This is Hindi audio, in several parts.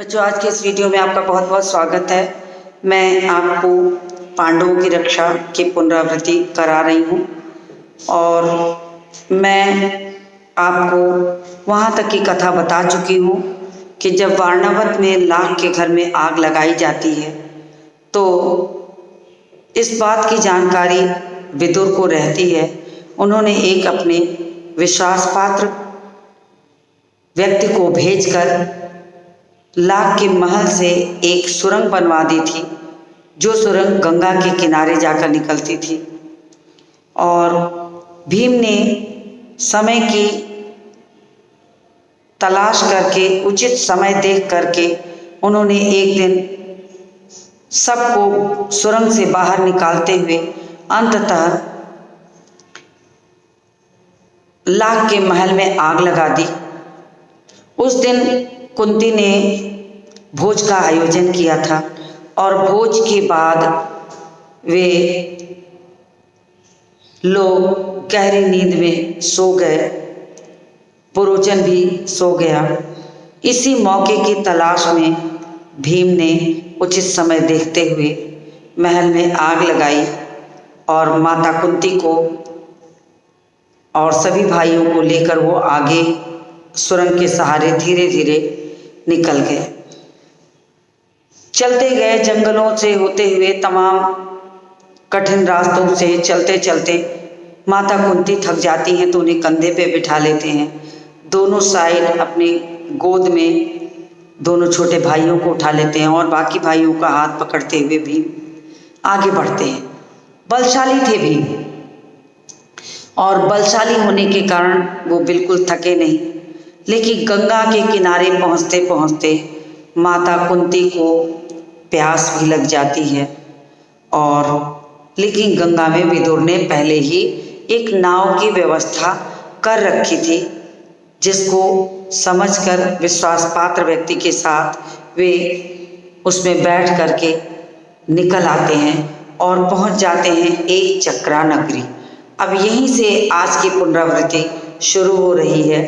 बच्चों, आज के इस वीडियो में आपका बहुत बहुत स्वागत है। मैं आपको पांडवों की रक्षा की पुनरावृत्ति करा रही हूँ और मैं आपको वहाँ तक की कथा बता चुकी हूँ कि जब वारणावत में लाख के घर में आग लगाई जाती है तो इस बात की जानकारी विदुर को रहती है। उन्होंने एक अपने विश्वास पात्र व्यक्ति को भेजकर लाख के महल से एक सुरंग बनवा दी थी, जो सुरंग गंगा के किनारे जाकर निकलती थी। और भीम ने समय की तलाश करके, उचित समय देख करके उन्होंने एक दिन सबको सुरंग से बाहर निकालते हुए अंततः लाख के महल में आग लगा दी। उस दिन कुंती ने भोज का आयोजन किया था और भोज के बाद वे लोग गहरी नींद में सो गए, पुरोचन भी सो गया। इसी मौके की तलाश में भीम ने उचित समय देखते हुए महल में आग लगाई और माता कुंती को और सभी भाइयों को लेकर वो आगे सुरंग के सहारे धीरे धीरे निकल गए। चलते गए, जंगलों से होते हुए, तमाम कठिन रास्तों से चलते चलते माता कुंती थक जाती हैं तो उन्हें कंधे पे बिठा लेते हैं। दोनों साइड अपनी गोद में दोनों छोटे भाइयों को उठा लेते हैं और बाकी भाइयों का हाथ पकड़ते हुए भीम आगे बढ़ते हैं। बलशाली थे भीम और बलशाली होने के कारण वो बिल्कुल थके नहीं, लेकिन गंगा के किनारे पहुँचते पहुँचते माता कुंती को प्यास भी लग जाती है। और लेकिन गंगा में विदुर ने पहले ही एक नाव की व्यवस्था कर रखी थी, जिसको समझकर विश्वास पात्र व्यक्ति के साथ वे उसमें बैठ करके निकल आते हैं और पहुंच जाते हैं एक चक्रा नगरी। अब यहीं से आज की पुनरावृत्ति शुरू हो रही है,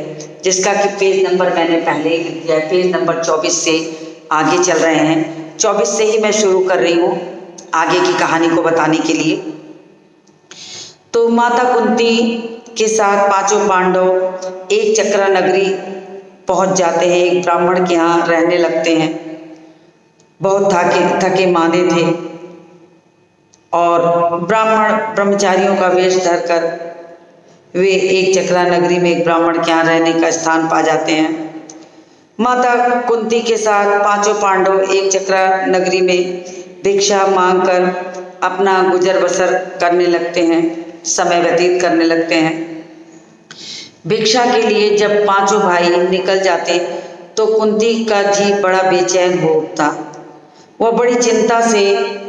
जिसका कि पेज नंबर मैंने पहले ही लिख दिया है। पेज नंबर 24 से आगे चल रहे हैं। 24 से ही मैं शुरू कर रही हूँ आगे की कहानी को बताने के लिए। तो माता कुंती के साथ पांचों पांडव एक चक्रा नगरी पहुंच जाते हैं। एक ब्राह्मण के यहाँ रहने लगते हैं। बहुत थके मांदे थे और ब्राह्मण ब्रह्मचारियों का वेश धरकर वे एक चक्रा नगरी में एक ब्राह्मण के यहाँ रहने का स्थान पा जाते हैं। माता कुंती के साथ पांचों पांडव एक चक्रा नगरी में भिक्षा मांगकर अपना गुजर बसर करने लगते हैं, समय व्यतीत करने लगते हैं। भिक्षा के लिए जब पांचों भाई निकल जाते तो कुंती का जी बड़ा बेचैन हो उठता। वह बड़ी चिंता से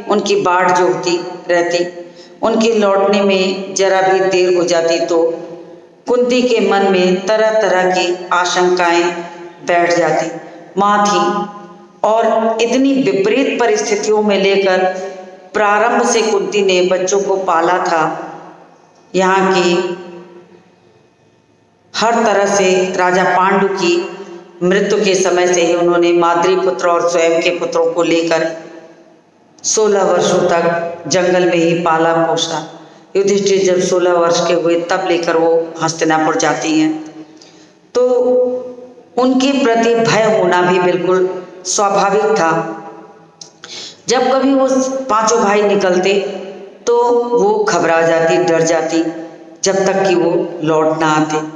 उनकी बाट जोहती रहती। उनके लौटने में जरा भी देर हो जाती तो कुंती के मन में तरह तरह की आशंकाएं बैठ जाती। माँ थी और इतनी विपरीत परिस्थितियों में लेकर प्रारंभ से कुंती ने बच्चों को पाला था। यहाँ की हर तरह से राजा पांडु की मृत्यु के समय से ही उन्होंने माद्री पुत्र और स्वयं के पुत्रों को लेकर 16 वर्षों तक जंगल में ही पाला पोसा। युधिष्ठिर जब 16 वर्ष के हुए तब लेकर वो हस्तिनापुर जाती हैं। तो उनके प्रति भय होना भी बिल्कुल स्वाभाविक था। जब कभी वो पांचों भाई निकलते तो वो घबरा जाती, डर जाती, जब तक कि वो लौट ना आते।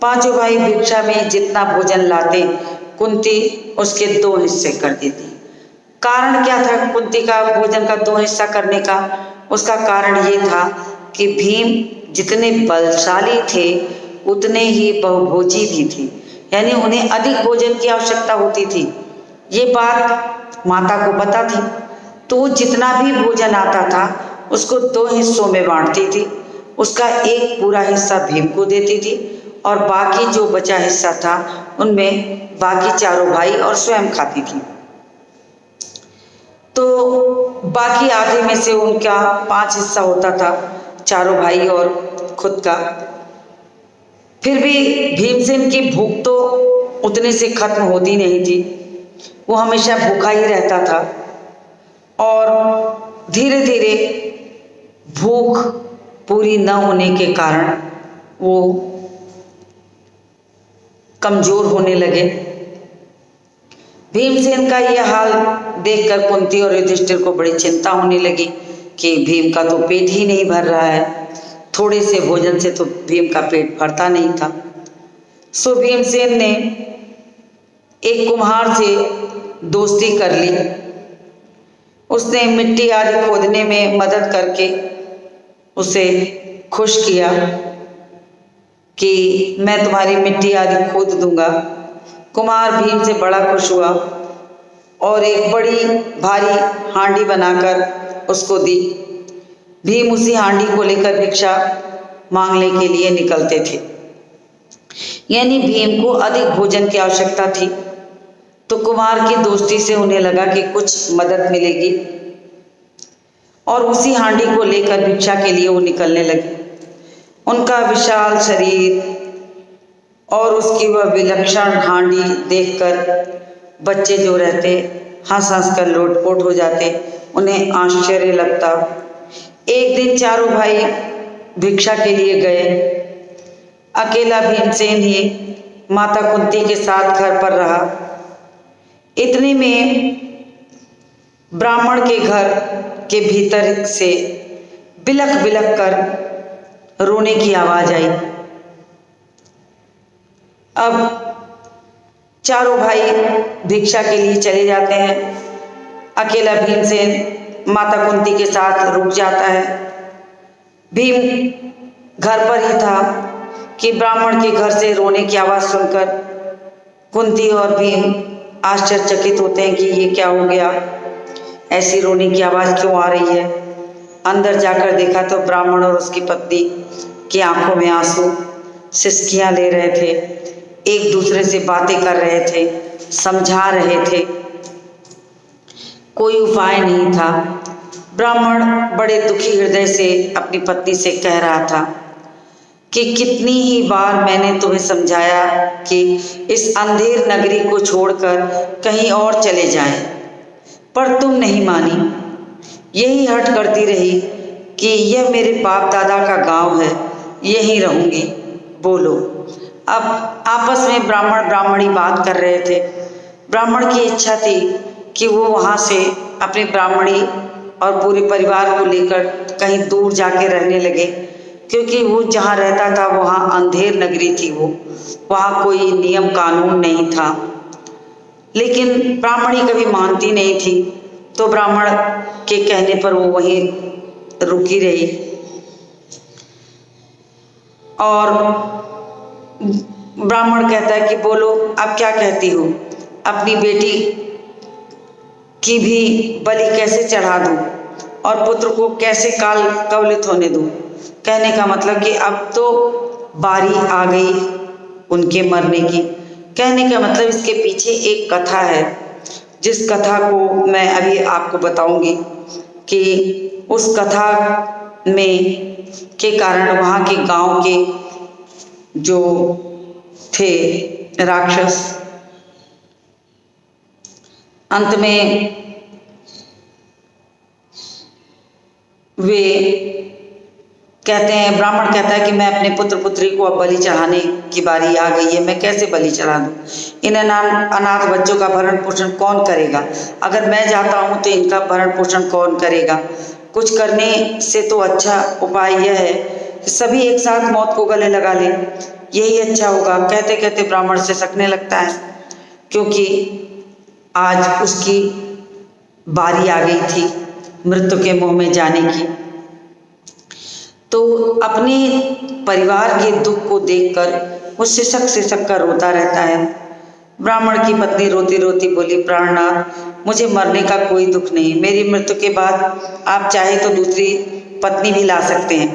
पांचों भाई भिक्षा में जितना भोजन लाते कुंती उसके 2 हिस्से कर देती। कारण क्या था कुंती का भोजन का 2 हिस्सा करने का? उसका कारण ये था कि भीम जितने बलशाली थे उतने ही बहुभोजी भी थे, यानी उन्हें अधिक भोजन की आवश्यकता होती थी। ये बात माता को पता थी, तो वो जितना भी भोजन आता था उसको 2 हिस्सों में बांटती थी। उसका एक पूरा हिस्सा भीम को देती थी और बाकी जो बचा हिस्सा था उनमें बाकी चारों भाई और स्वयं खाती थी। तो बाकी आधे में से उनका 5 हिस्सा होता था, चारों भाई और खुद का। फिर भी भीमसेन की भूख तो उतने से खत्म होती नहीं थी। वो हमेशा भूखा ही रहता था और धीरे धीरे भूख पूरी न होने के कारण वो कमजोर होने लगे। भीमसेन का यह हाल देखकर कुंती और युधिष्ठिर को बड़ी चिंता होने लगी कि भीम का तो पेट ही नहीं भर रहा है, थोड़े से भोजन से तो भीम का पेट भरता नहीं था। सो भीमसेन ने एक कुम्हार से दोस्ती कर ली। उसने मिट्टी आदि खोदने में मदद करके उसे खुश किया कि मैं तुम्हारी मिट्टी आदि खोद दूंगा। कुम्हार भीम से बड़ा खुश हुआ और एक बड़ी भारी हांडी बनाकर उसको दी। भीम उसी हांडी को लेकर भिक्षा मांगने के लिए निकलते थे। यानी भीम को अधिक भोजन की आवश्यकता थी, तो कुम्हार की दोस्ती से उन्हें लगा कि कुछ मदद मिलेगी और उसी हांडी को लेकर भिक्षा के लिए वो निकलने लगे। उनका विशाल शरीर और उसकी वह विलक्षण हांडी देखकर बच्चे जो रहते हंस हंस कर लोटपोट हो जाते, उन्हें आश्चर्य लगता। एक दिन चारों भाई भिक्षा के लिए गए। अकेला भीमसेन ही माता कुंती के साथ घर पर रहा। इतने में ब्राह्मण के घर के भीतर से बिलख बिलख कर रोने की आवाज आई। अब चारों भाई भिक्षा के लिए चले जाते हैं। अकेला भीमसेन माता कुंती के साथ रुक जाता है। भीम घर पर ही था कि ब्राह्मण के घर से रोने की आवाज़ सुनकर कुंती और भीम आश्चर्यचकित होते हैं कि ये क्या हो गया, ऐसी रोने की आवाज़ क्यों आ रही है। अंदर जाकर देखा तो ब्राह्मण और उसकी पत्नी की आंखों में आंसू, सिसकियां ले रहे थे, एक दूसरे से बातें कर रहे थे, समझा रहे थे। कोई उपाय नहीं था। ब्राह्मण बड़े दुखी हृदय से अपनी पत्नी से कह रहा था कि कितनी ही बार मैंने तुम्हें समझाया कि इस अंधेर नगरी को छोड़कर कहीं और चले जाएं, पर तुम नहीं मानी। यही हठ करती रही कि यह मेरे बाप दादा का गांव है, यहीं रहूंगी। बोलो। अब आपस में ब्राह्मण ब्राह्मणी बात कर रहे थे। ब्राह्मण की इच्छा थी कि वो वहाँ से अपनी ब्राह्मणी और पूरे परिवार को लेकर कहीं दूर जाके रहने लगे, क्योंकि वो जहाँ रहता था वहाँ अंधेर नगरी थी, वो वहाँ कोई नियम कानून नहीं था। लेकिन ब्राह्मणी कभी मानती नहीं थी, तो ब्राह्मण के कहने पर वो वहीं रुकी रही। और ब्राह्मण कहता है कि बोलो, अब क्या कहती हो, अपनी बेटी की भी बलि कैसे चढ़ा दूं और पुत्र को कैसे काल कवलित होने दूं। कहने का मतलब कि अब तो बारी आ गई उनके मरने की। कहने का मतलब इसके पीछे एक कथा है, जिस कथा को मैं अभी आपको बताऊंगी कि उस कथा में के कारण वहाँ के गांव के जो थे राक्षस, अंत में वे कहते हैं, ब्राह्मण कहता है कि मैं अपने पुत्र पुत्री को अब बलि चढ़ाने की बारी आ गई है, मैं कैसे बलि चढ़ा दूं। इन अनाथ बच्चों का भरण पोषण कौन करेगा। अगर मैं जाता हूं तो इनका भरण पोषण कौन करेगा। कुछ करने से तो अच्छा उपाय यह है कि सभी एक साथ मौत को गले लगा लें, यही अच्छा होगा। कहते कहते ब्राह्मण से सकने लगता है, क्योंकि आज उसकी बारी आ गई थी मृत्यु के मुंह में जाने की। तो अपने परिवार के दुख को देखकर वो सिसक कर रोता रहता है। ब्राह्मण की पत्नी रोती रोती बोली, प्राणनाथ, मुझे मरने का कोई दुख नहीं। मेरी मृत्यु के बाद आप चाहे तो दूसरी पत्नी भी ला सकते हैं।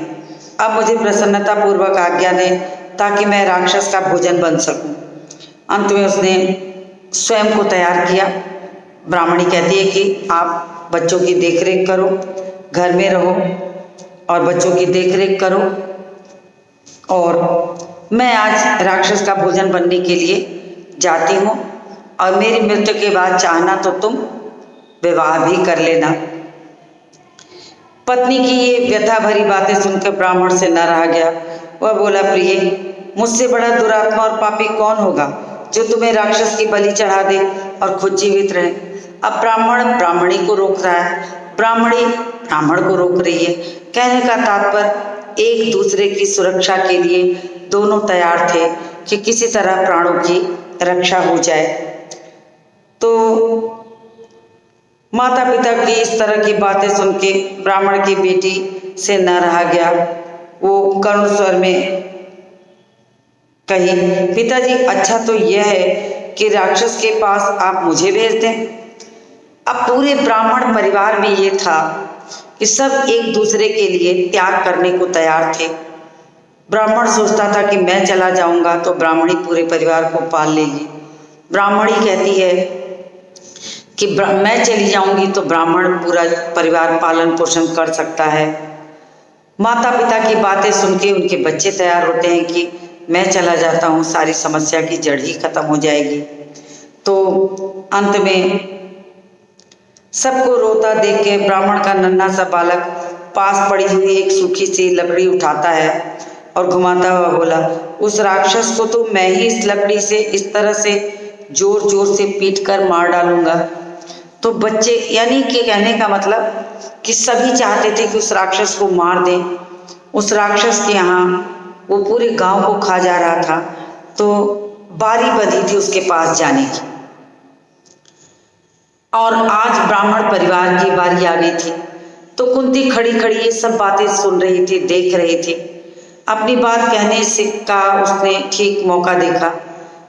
अब मुझे प्रसन्नता पूर्वक आज्ञा दें ताकि मैं राक्षस का भोजन बन सकूं। अंत में उसने स्वयं को तैयार किया। ब्राह्मणी कहती है कि आप बच्चों की देखरेख करो, घर में रहो और बच्चों की देखरेख करो, और मैं आज राक्षस का भोजन बनने के लिए जाती हूँ और मेरी मृत्यु के बाद चाहना तो तुम विवाह भी कर लेना। पत्नी की ये व्यथा भरी बातें सुनकर ब्राह्मण से न रहा गया। वह बोला, प्रिय, मुझसे बड़ा दुरात्मा और पापी कौन होगा जो तुम्हें राक्षस की बलि चढ़ा दे और खुद जीवित रहे। अब ब्राह्मण ब्राह्मणी को रोक रहा है, ब्राह्मणी ब्राह्मण को रोक रही है। कहने का तात्पर्य एक दूसरे की सुरक्षा के लिए दोनों तैयार थे कि किसी तरह प्राणों की रक्षा हो जाए। तो माता पिता की इस तरह की बातें सुन के ब्राह्मण की बेटी से न रहा गया। वो करुण स्वर में कही, पिताजी, अच्छा तो यह है कि राक्षस के पास आप मुझे भेज दें। अब पूरे ब्राह्मण परिवार में ये था कि सब एक दूसरे के लिए त्याग करने को तैयार थे। ब्राह्मण सोचता था कि मैं चला जाऊंगा तो ब्राह्मणी पूरे परिवार को पाल लेगी। ब्राह्मणी कहती है कि मैं चली जाऊंगी तो ब्राह्मण पूरा परिवार पालन पोषण कर सकता है। माता पिता की बातें सुन के उनके बच्चे तैयार होते हैं कि मैं चला जाता हूँ, सारी समस्या की जड़ ही खत्म हो जाएगी। तो अंत में सबको रोता देख के ब्राह्मण का नन्हा सा बालक पास पड़ी हुई एक सूखी सी लकड़ी उठाता है और घुमाता हुआ बोला, उस राक्षस को तो मैं ही इस लकड़ी से इस तरह से जोर जोर से पीट कर मार डालूंगा। तो बच्चे, यानी कि कहने का मतलब कि सभी चाहते थे कि उस राक्षस को मार दें। उस राक्षस के यहाँ वो पूरे गांव को खा जा रहा था, तो बारी बंधी थी उसके पास जाने की। और आज ब्राह्मण परिवार की बारी आ गई थी। तो कुंती खड़ी खड़ी ये सब बातें सुन रही थी, देख रही थी। अपनी बात कहने से का उसने ठीक मौका देखा।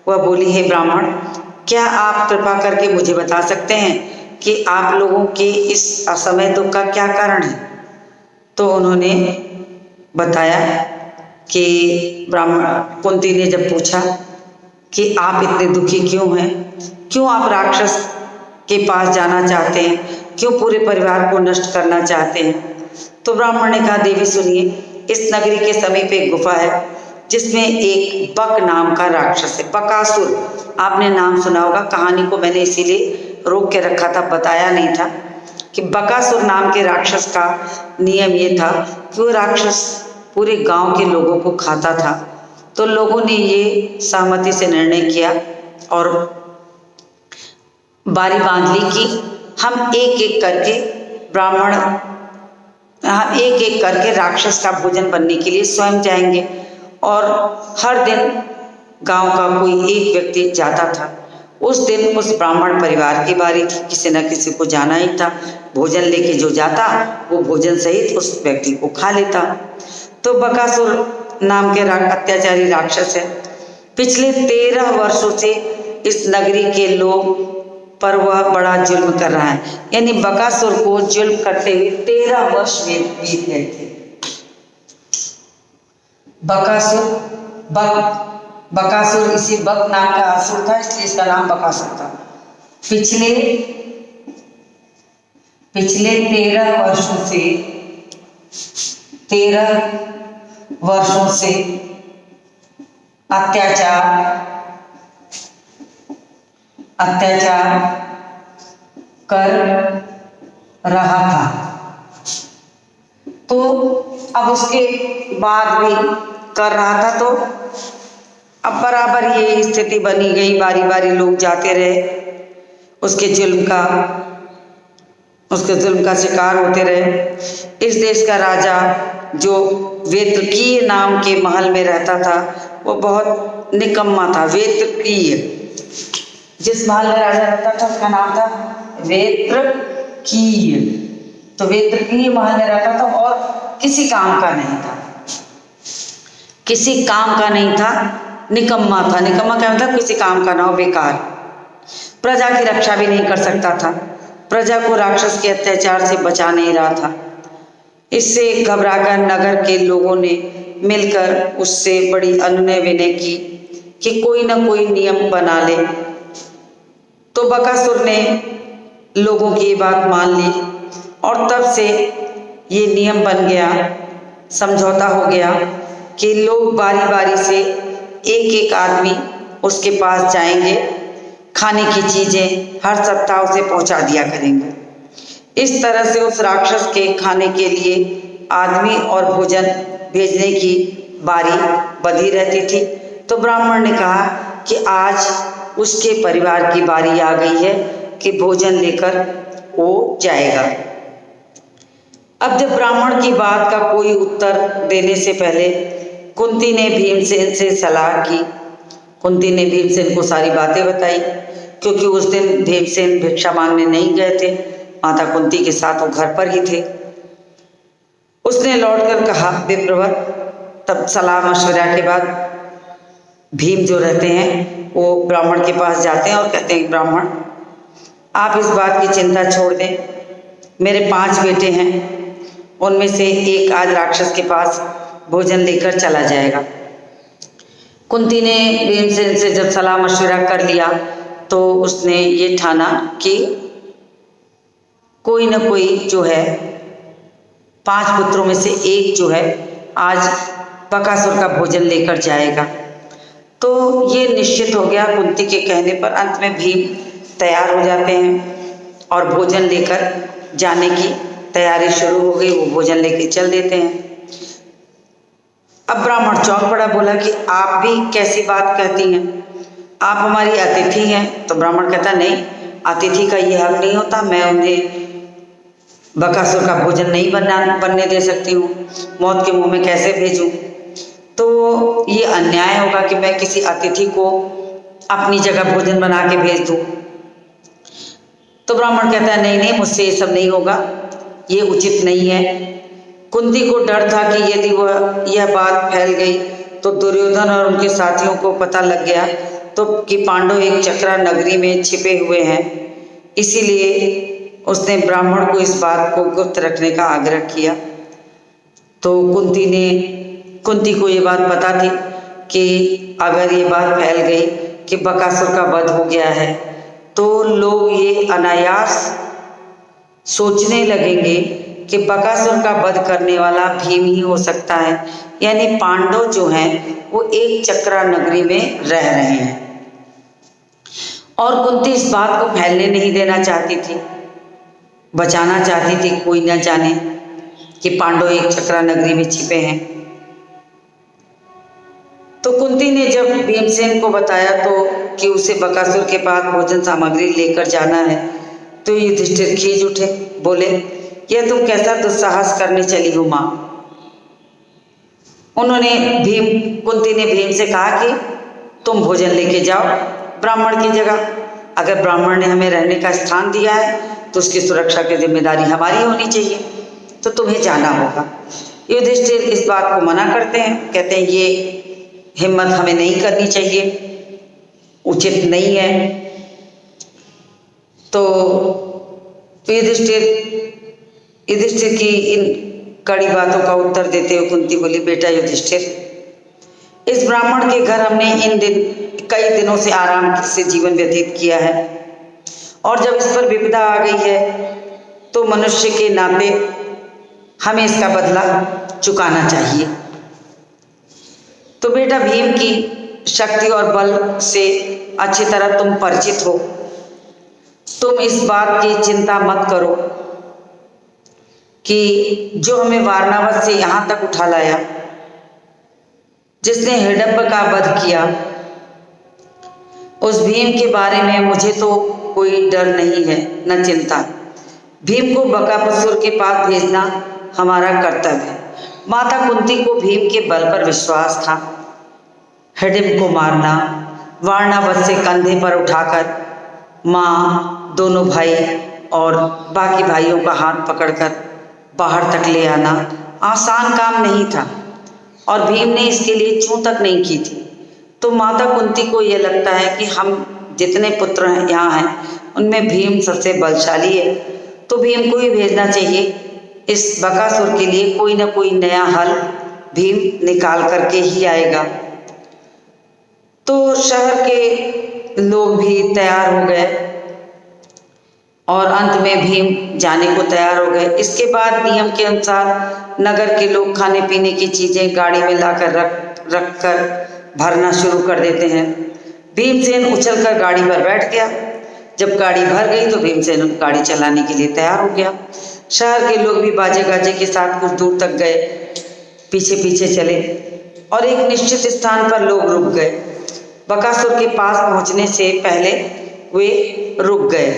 वह बोली, हे ब्राह्मण, क्या आप कृपा करके मुझे बता सकते हैं कि आप लोगों के इस असमय दुख का क्या कारण है। तो उन्होंने बताया कि ब्राह्मण कुंती ने जब पूछा कि आप इतने दुखी क्यों हैं, क्यों आप राक्षस के पास जाना चाहते हैं, क्यों पूरे परिवार को नष्ट करना चाहते हैं। तो ब्राह्मण ने कहा, देवी सुनिए, इस नगरी के समीप एक गुफा है जिसमें एक बक नाम का राक्षस है, बकासुर। आपने नाम सुना होगा, कहानी को मैंने इसीलिए रोक के रखा था, बताया नहीं था कि बकासुर नाम के राक्षस का नियम ये था कि वो राक्षस पूरे गांव के लोगों को खाता था। तो लोगों ने ये सहमति से निर्णय किया और बारी बांध ली कि हम एक एक करके राक्षस का भोजन बनने के लिए स्वयं जाएंगे। और हर दिन गांव का कोई एक व्यक्ति जाता था। उस दिन उस ब्राह्मण परिवार की बारी थी, किसी न किसी को जाना ही था। भोजन लेके जो जाता वो भोजन सहित उस व्यक्ति को खा लेता। तो बकासुर नाम के अत्याचारी राक्षस है। पिछले 13 वर्षों से इस नगरी के लोग पर वह बड़ा जुल्म कर रहा है। यानी बकासुर को जुल्म करते हुए 13 वर्ष बीत गए थे। बकासुर इसी बक नाम का असुर था, इसलिए इसका नाम बकासुर था। पिछले 13 वर्षों से अत्याचार कर रहा था। तो अब उसके बाद भी कर रहा था, तो अब बराबर ये स्थिति बनी गई। बारी बारी लोग जाते रहे, उसके जुल्म का शिकार होते रहे। इस देश का राजा जो वेत्रकीय नाम के महल में रहता था वो बहुत निकम्मा था। वेत्रकीय, जिस महल में राजा रहता था उसका नाम था वेत्रकीय। तो वेत्रकीय महल में रहता था और किसी काम का नहीं था, निकम्मा था। निकम्मा क्या मतलब, किसी काम का ना हो, बेकार। प्रजा की रक्षा भी नहीं कर सकता था, प्रजा को राक्षस के अत्याचार से बचा नहीं रहा था। इससे घबराकर नगर के लोगों ने मिलकर उससे बड़ी अनुनय विनय की कि कोई ना कोई नियम बना ले। तो बकासुर ने लोगों की बात मान ली और तब से ये नियम बन गया, समझौता हो गया कि लोग बारी बारी से एक एक आदमी उसके पास जाएंगे, खाने की चीज़ें हर सप्ताह उसे पहुंचा दिया करेंगे। इस तरह से उस राक्षस के खाने के लिए आदमी और भोजन भेजने की बारी बंधी रहती थी। तो ब्राह्मण ने कहा कि आज उसके परिवार की बारी आ गई है कि भोजन लेकर वो जाएगा। अब जब ब्राह्मण की बात का कोई उत्तर देने से पहले कुंती ने भीमसेन से सलाह की। कुंती ने भीमसेन को सारी बातें बताई, क्योंकि उस दिन भीमसेन भिक्षा मांगने नहीं गए थे, माता कुंती के साथ वो घर पर ही थे। उसने लौटकर कहा, विप्रवर, तब सलाह मशवरा के बाद भीम जो रहते हैं वो ब्राह्मण के पास जाते हैं और कहते हैं, ब्राह्मण आप इस बात की चिंता छोड़ दें, मेरे 5 बेटे हैं, उनमें से एक आज राक्षस के पास भोजन लेकर चला जाएगा। कुंती ने भीमसेन से जब सलाह मशवरा कर लिया तो उसने ये ठाना कि कोई न कोई जो है 5 पुत्रों में से एक जो है आज बकासुर का भोजन लेकर जाएगा। तो ये निश्चित हो गया। कुंती के कहने पर अंत में भीम तैयार हो जाते हैं और भोजन लेकर जाने की तैयारी शुरू हो गई। वो भोजन लेके चल देते हैं। अब ब्राह्मण चौंक पड़ा, बोला कि आप भी कैसी बात कहती हैं, आप हमारी अतिथि हैं। तो ब्राह्मण कहता, नहीं, अतिथि का ये हक नहीं होता, मैं उन्हें बकासुर का भोजन नहीं बनने दे सकती हूँ, मौत के मुंह में कैसे भेजूं। तो ये अन्याय होगा कि मैं किसी अतिथि को अपनी जगह भोजन बना के भेज दूं। तो ब्राह्मण कहता है, नहीं नहीं, मुझसे ये सब नहीं होगा, ये उचित नहीं है। कुंती को डर था कि यदि वह यह बात फैल गई तो दुर्योधन और उनके साथियों को पता लग गया तो कि पांडव एक चक्रा नगरी में छिपे हुए हैं। इसीलिए उसने ब्राह्मण को इस बात को गुप्त रखने का आग्रह किया। तो कुंती को ये बात पता थी कि अगर ये बात फैल गई कि बकासुर का वध हो गया है तो लोग ये अनायास सोचने लगेंगे कि बकासुर का वध करने वाला भीम ही हो सकता है, यानी पांडव जो हैं वो एक चक्रा नगरी में रह रहे हैं। और कुंती इस बात को फैलने नहीं देना चाहती थी, बचाना चाहती थी, कोई न जाने कि पांडव एक चक्रा नगरी में छिपे हैं। तो कुंती ने जब भीमसेन को बताया तो कि उसे बकासुर के पास भोजन सामग्री लेकर जाना है तो युधिष्ठिर खींच उठे, बोले, यह तुम कैसा दुस्साहस करने चली हो माँ। कुंती ने भीम से कहा कि तुम भोजन लेके जाओ ब्राह्मण की जगह। अगर ब्राह्मण ने हमें रहने का स्थान दिया है तो उसकी सुरक्षा की जिम्मेदारी हमारी होनी चाहिए, तो तुम्हें जाना होगा। युधिष्ठिर इस बात को मना करते हैं, कहते हैं ये हिम्मत हमें नहीं करनी चाहिए, उचित नहीं है। तो युधिष्ठिर की इन कड़ी बातों का उत्तर देते हुए कुंती बोली, बेटा युधिष्ठिर, इस ब्राह्मण के घर हमने कई दिनों से आराम से जीवन व्यतीत किया है और जब इस पर विपदा आ गई है तो मनुष्य के नाते हमें इसका बदला चुकाना चाहिए। तो बेटा, भीम की शक्ति और बल से अच्छी तरह तुम परिचित हो, तुम इस बात की चिंता मत करो कि जो हमें वारणावत से यहाँ तक उठा लाया, जिसने हिडम्ब का वध किया, उस भीम के बारे में मुझे तो कोई डर नहीं है, न चिंता। भीम को बकासुर के पास भेजना हमारा कर्तव्य है। माता कुंती को भीम के बल पर विश्वास था। हिडिंब को मारना, वारणावत से कंधे पर उठाकर माँ, दोनों भाई और बाकी भाइयों का हाथ पकड़कर बाहर तक ले आना आसान काम नहीं था और भीम ने इसके लिए चूं तक नहीं की थी। तो माता कुंती को यह लगता है कि हम जितने पुत्र हैं यहाँ हैं उनमें भीम सबसे बलशाली है, तो भीम को ही भेजना चाहिए। इस बकासुर के लिए कोई ना कोई नया हल भीम निकाल करके ही आएगा। तो शहर के लोग भी तैयार हो गए और अंत में भीम जाने को तैयार हो गए। इसके बाद नियम के अनुसार नगर के लोग खाने पीने की चीज़ें गाड़ी में लाकर रख कर भरना शुरू कर देते हैं। भीमसेन उछलकर गाड़ी पर बैठ गया। जब गाड़ी भर गई तो भीमसेन गाड़ी चलाने के लिए तैयार हो गया। शहर के लोग भी बाजे गाजे के साथ कुछ दूर तक गए, पीछे पीछे चले और एक निश्चित स्थान पर लोग रुक गए। बकासुर के पास पहुंचने से पहले वे रुक गए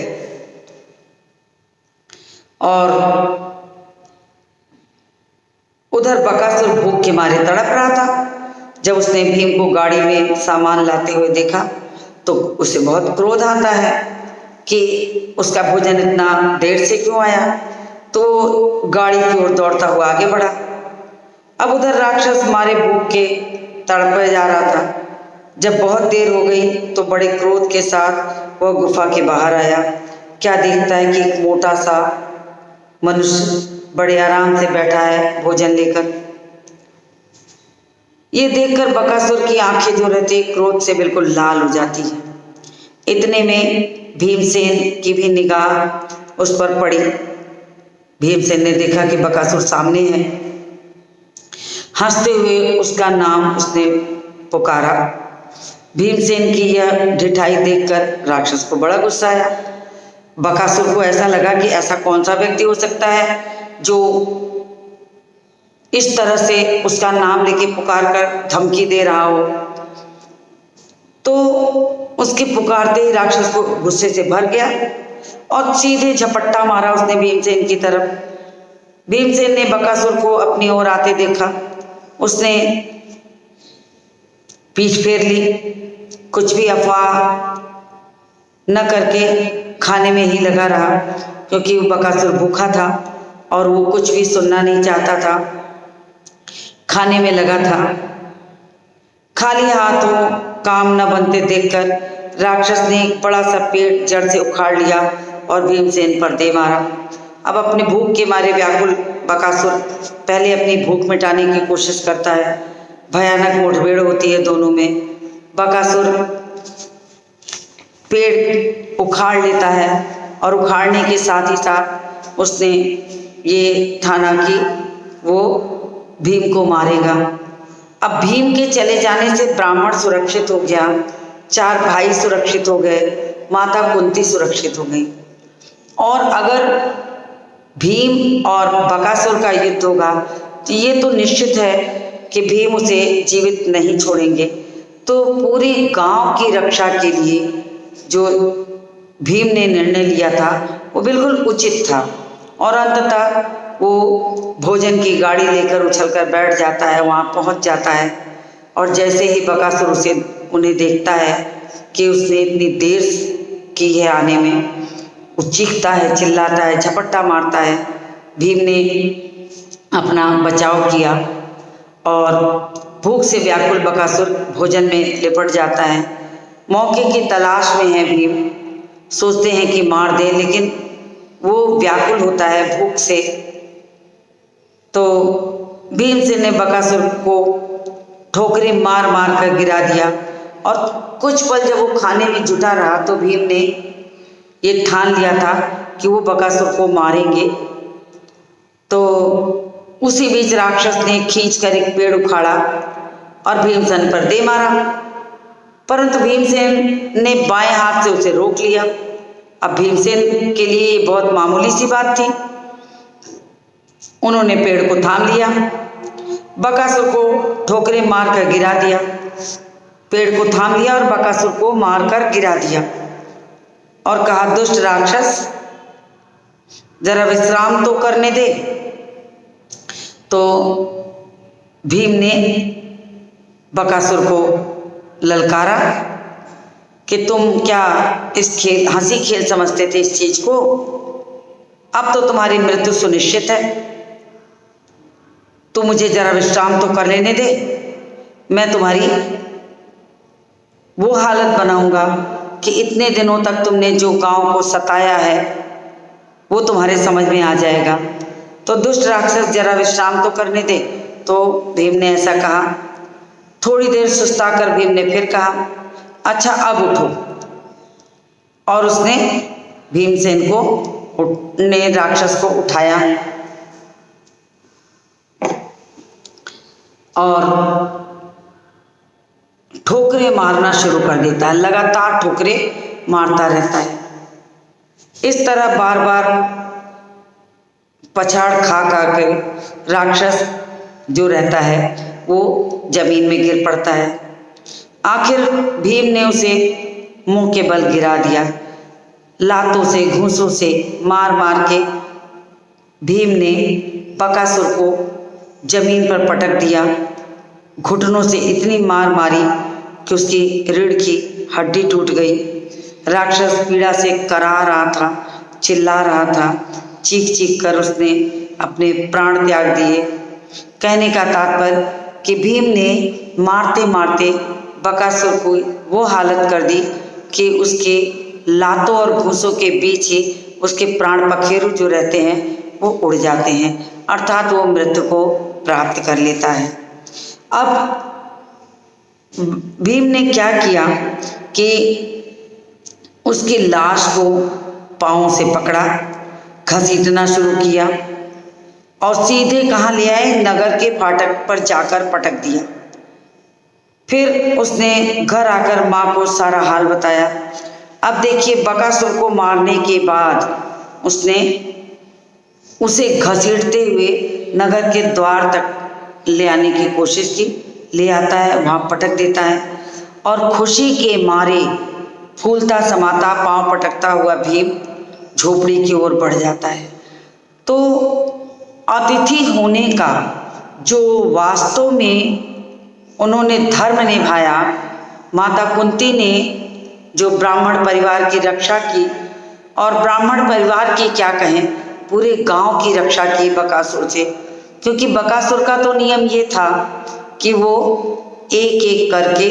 और उधर बकासुर भूख के मारे तड़प रहा था। जब उसने भीम को गाड़ी में सामान लाते हुए देखा तो उसे बहुत क्रोध आता है कि उसका भोजन इतना देर से क्यों आया, तो गाड़ी की ओर दौड़ता हुआ आगे बढ़ा। अब उधर राक्षस मारे भूख के तड़पे जा रहा था। जब बहुत देर हो गई तो बड़े क्रोध के साथ वह गुफा के बाहर आया। क्या देखता है कि एक मोटा सा मनुष्य बड़े आराम से बैठा है भोजन लेकर। ये देखकर बकासुर की आंखें जो रहती क्रोध से बिल्कुल लाल हो जाती है। इतने में भीमसेन की भी निगाह उस पर पड़ी। भीमसेन ने देखा कि बकासुर सामने है। हंसते हुए उसका नाम उसने पुकारा। भीमसेन की यह ढिठाई देखकर राक्षस को बड़ा गुस्सा आया। बकासुर को ऐसा लगा कि ऐसा कौन सा व्यक्ति हो सकता है जो इस तरह से उसका नाम लेके पुकार कर धमकी दे रहा हो। तो उसके पुकारते ही राक्षस को गुस्से से भर गया और सीधे झपट्टा मारा उसने भीमसेन की तरफ। भीमसेन ने बकासुर को अपनी ओर आते देखा। उसने पीठ फेर ली, कुछ भी अफवाह न करके खाने में ही लगा रहा, क्योंकि वो बकासुर भूखा था और वो कुछ भी सुनना नहीं चाहता था। खाने में लगा था। खाली हाथों काम न बनते देखकर राक्षस ने एक बड़ा सा पेड़ जड़ से उखाड़ लिया और भीमसेन पर दे मारा। अब अपने भूख के मारे व्याकुल बकासुर पहले अपनी भूख मिटाने की कोशिश करता है। भयानक मुठभेड़ होती है दोनों में। बकासुर पेड़ उखाड़ लेता है और उखाड़ने के साथ ही साथ उसने ये ठाना कि वो भीम को मारेगा। अब भीम के चले जाने से ब्राह्मण सुरक्षित हो गया, 4 भाई सुरक्षित हो गए, माता कुंती सुरक्षित हो गई। और अगर भीम और बकासुर का युद्ध होगा तो ये तो निश्चित है कि भीम उसे जीवित नहीं छोड़ेंगे। तो पूरे गांव की रक्षा के लिए जो भीम ने निर्णय लिया था वो बिल्कुल उचित था। और अंततः वो भोजन की गाड़ी लेकर उछलकर बैठ जाता है, वहाँ पहुँच जाता है। और जैसे ही बकासुर उन्हें देखता है कि उसने इतनी देर की है आने में, वो चीखता है, चिल्लाता है, झपट्टा मारता है। भीम ने अपना बचाव किया और भूख से व्याकुल बकासुर भोजन में लिपट जाता है। मौके की तलाश में है भीम, सोचते हैं कि मार दे, लेकिन वो व्याकुल होता है भूख से। तो भीमसेन ने बकासुर को ठोकरें मार मार कर गिरा दिया और कुछ पल जब वो खाने में जुटा रहा तो भीम ने ये ठान लिया था कि वो बकासुर को मारेंगे। तो उसी बीच राक्षस ने खींचकर एक पेड़ उखाड़ा और भीमसेन पर दे मारा, परंतु भीमसेन ने बाएं हाथ से उसे रोक लिया। अब भीमसेन के लिए ये बहुत मामूली सी बात थी। उन्होंने पेड़ को थाम लिया, बकासुर को ठोकरें मारकर गिरा दिया। पेड़ को थाम लिया और बकासुर को मारकर गिरा दिया और कहा, दुष्ट राक्षस, जरा विश्राम तो करने दे। तो भीम ने बकासुर को ललकारा कि तुम क्या इस खेल हंसी खेल समझते थे इस चीज को? अब तो तुम्हारी मृत्यु सुनिश्चित है। तू मुझे जरा विश्राम तो कर लेने दे, मैं तुम्हारी वो हालत बनाऊंगा कि इतने दिनों तक तुमने जो गांव को सताया है वो तुम्हारे समझ में आ जाएगा। तो दुष्ट राक्षस, जरा विश्राम तो करने दे। तो भीम ने ऐसा कहा। थोड़ी देर सुस्ताकर भीम ने फिर कहा, अच्छा अब उठो। और उसने भीमसेन ने राक्षस को उठाया और ठोकरें हुए मारना शुरू कर देता है, लगातार ठोकरें मारता रहता है। इस तरह बार बार पछाड़ खा खा के राक्षस जो रहता है वो जमीन में गिर पड़ता है। आखिर भीम ने उसे मुंह के बल गिरा दिया। लातों से घूंसों से मार मार के भीम ने बकासुर को जमीन पर पटक दिया। घुटनों से इतनी मार मारी कि उसकी रीढ़ की हड्डी टूट गई। राक्षस पीड़ा से करा रहा था, चिल्ला रहा था, चीख चीख कर उसने अपने प्राण त्याग दिए। कहने का तात्पर्य कि भीम ने मारते मारते बकासुर को वो हालत कर दी कि उसके लातों और घूंसों के बीच ही उसके प्राण पखेरु जो रहते हैं वो उड़ जाते हैं, अर्थात वो मृत्यु को प्राप्त कर लेता है। अब भीम ने क्या किया कि उसकी लाश को पांवों से पकड़ा, घसीटना शुरू किया और सीधे कहाँ ले आए, नगर के फाटक पर जाकर पटक दिया। फिर उसने घर आकर माँ को सारा हाल बताया। अब देखिए, बकासुर को मारने के बाद उसने उसे घसीटते हुए नगर के द्वार तक ले आने की कोशिश की। ले आता है, वहाँ पटक देता है और खुशी के मारे फूलता समाता पांव पटकता हुआ भीम झोपड़ी की ओर बढ़ जाता है। तो अतिथि होने का जो वास्तव में उन्होंने धर्म निभाया, माता कुंती ने जो ब्राह्मण परिवार की रक्षा की, और ब्राह्मण परिवार की क्या कहें, पूरे गांव की रक्षा की बकासुर से। क्योंकि बकासुर का तो नियम ये था कि वो एक एक करके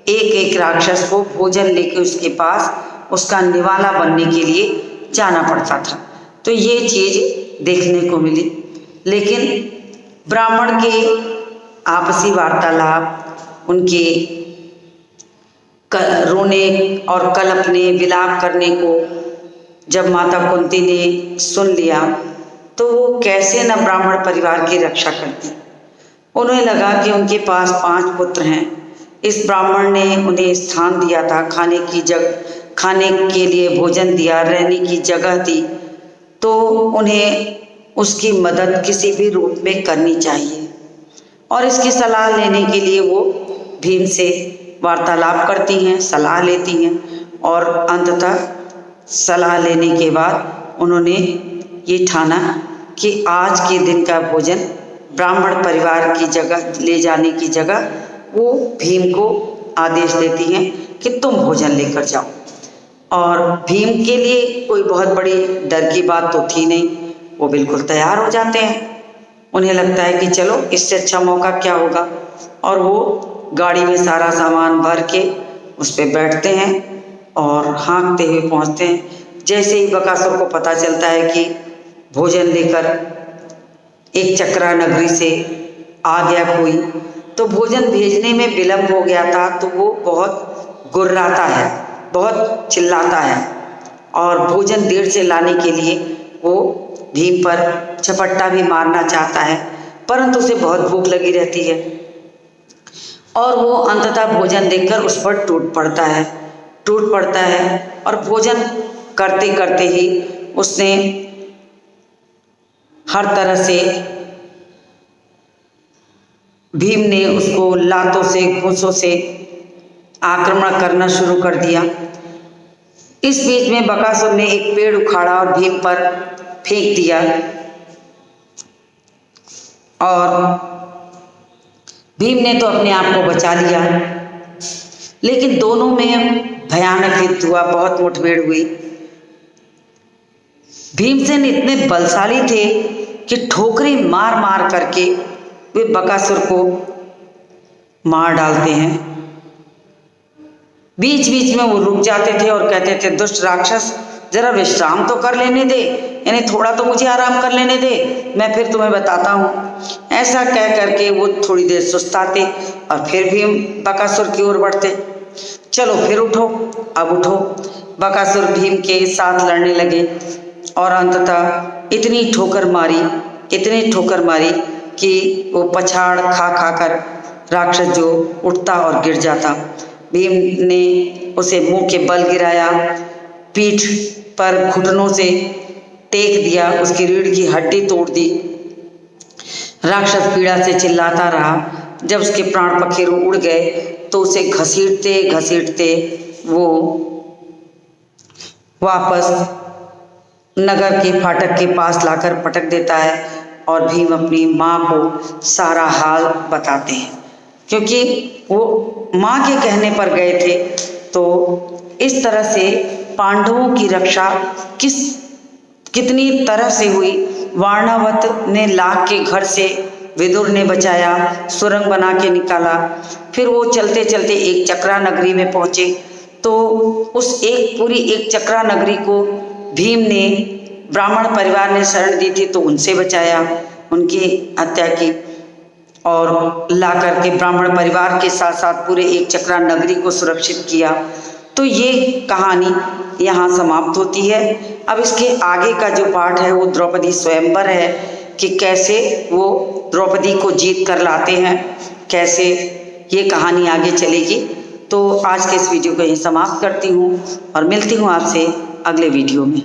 एक एक राक्षस को भोजन लेके उसके पास उसका निवाला बनने के लिए जाना पड़ता था। तो ये चीज़ देखने को मिली। लेकिन ब्राह्मण के आपसी वार्तालाप, उनके रोने और कलपने विलाप करने को जब माता कुंती ने सुन लिया तो वो कैसे न ब्राह्मण परिवार की रक्षा करती। उन्हें लगा कि उनके पास 5 पुत्र हैं, इस ब्राह्मण ने उन्हें स्थान दिया था, खाने के लिए भोजन दिया, रहने की जगह दी, तो उन्हें उसकी मदद किसी भी रूप में करनी चाहिए। और इसकी सलाह लेने के लिए वो भीम से वार्तालाप करती हैं, सलाह लेती हैं और अंततः सलाह लेने के बाद उन्होंने ये ठाना कि आज के दिन का भोजन ब्राह्मण परिवार की जगह ले जाने की जगह वो भीम को आदेश देती हैं कि तुम भोजन लेकर जाओ। और भीम के लिए कोई बहुत बड़ी डर की बात तो थी नहीं, वो बिल्कुल तैयार हो जाते हैं। उन्हें लगता है कि चलो इससे अच्छा मौका क्या होगा, और वो गाड़ी में सारा सामान भर के उस पर बैठते हैं और हाँकते हुए पहुँचते हैं। जैसे ही बकासुर को पता चलता है कि भोजन लेकर एक चक्रा नगरी से आ गया कोई, तो भोजन भेजने में विलम्ब हो गया था, तो वो बहुत गुर्राता है, बहुत चिल्लाता है और भोजन देर से लाने के लिए वो भीम पर झपट्टा भी मारना चाहता है, परंतु उसे बहुत भूख लगी रहती है और वो अंततः भोजन देखकर उस पर टूट पड़ता है और भोजन करते करते ही उसने हर तरह से भीम ने उसको लातों से घूंसों से आक्रमण करना शुरू कर दिया। इस बीच में बकासुर ने एक पेड़ उखाड़ा और भीम पर फेंक दिया और भीम ने तो अपने आप को बचा लिया, लेकिन दोनों में भयानक युद्ध हुआ, बहुत मुठभेड़ हुई। भीमसेन इतने बलशाली थे कि ठोकरी मार मार करके वे बकासुर को मार डालते हैं। बीच बीच में वो रुक जाते थे और कहते थे, दुष्ट राक्षस जरा विश्राम तो कर लेने दे, यानी थोड़ा तो मुझे आराम कर लेने दे, मैं फिर तुम्हें बताता हूँ। ऐसा कह करके वो थोड़ी देर सुस्ताते और फिर भीम बकासुर की ओर बढ़ते। चलो फिर उठो, अब उठो। बकासुर भीम के साथ लड़ने लगे और अंततः इतनी ठोकर मारी कि वो पछाड़ खा खा कर राक्षस जो उठता और गिर जाता। भीम ने उसे मुंह के बल गिराया, पीठ पर घुटनों से टेक दिया, उसकी रीढ़ की हड्डी तोड़ दी। राक्षस पीड़ा से चिल्लाता रहा। जब उसके प्राण पखेरु उड़ गए तो उसे घसीटते घसीटते वो वापस नगर के फाटक के पास लाकर पटक देता है और भीम अपनी माँ को सारा हाल बताते हैं, क्योंकि वो माँ के कहने पर गए थे। तो इस तरह से पांडवों की रक्षा कितनी तरह से हुई। वारणावत ने लाख के घर से विदुर ने बचाया, सुरंग बना के निकाला। फिर वो चलते चलते एक चक्रा नगरी में पहुंचे तो उस पूरी एक चक्रा नगरी को भीम ने, ब्राह्मण परिवार ने शरण दी थी तो उनसे बचाया, उनकी हत्या की और ला करके ब्राह्मण परिवार के साथ साथ पूरे एक चक्रा नगरी को सुरक्षित किया। तो ये कहानी यहाँ समाप्त होती है। अब इसके आगे का जो पार्ट है वो द्रौपदी स्वयंवर है कि कैसे वो द्रौपदी को जीत कर लाते हैं, कैसे ये कहानी आगे चलेगी। तो आज के इस वीडियो को यहीं समाप्त करती हूँ और मिलती हूँ आपसे अगले वीडियो में।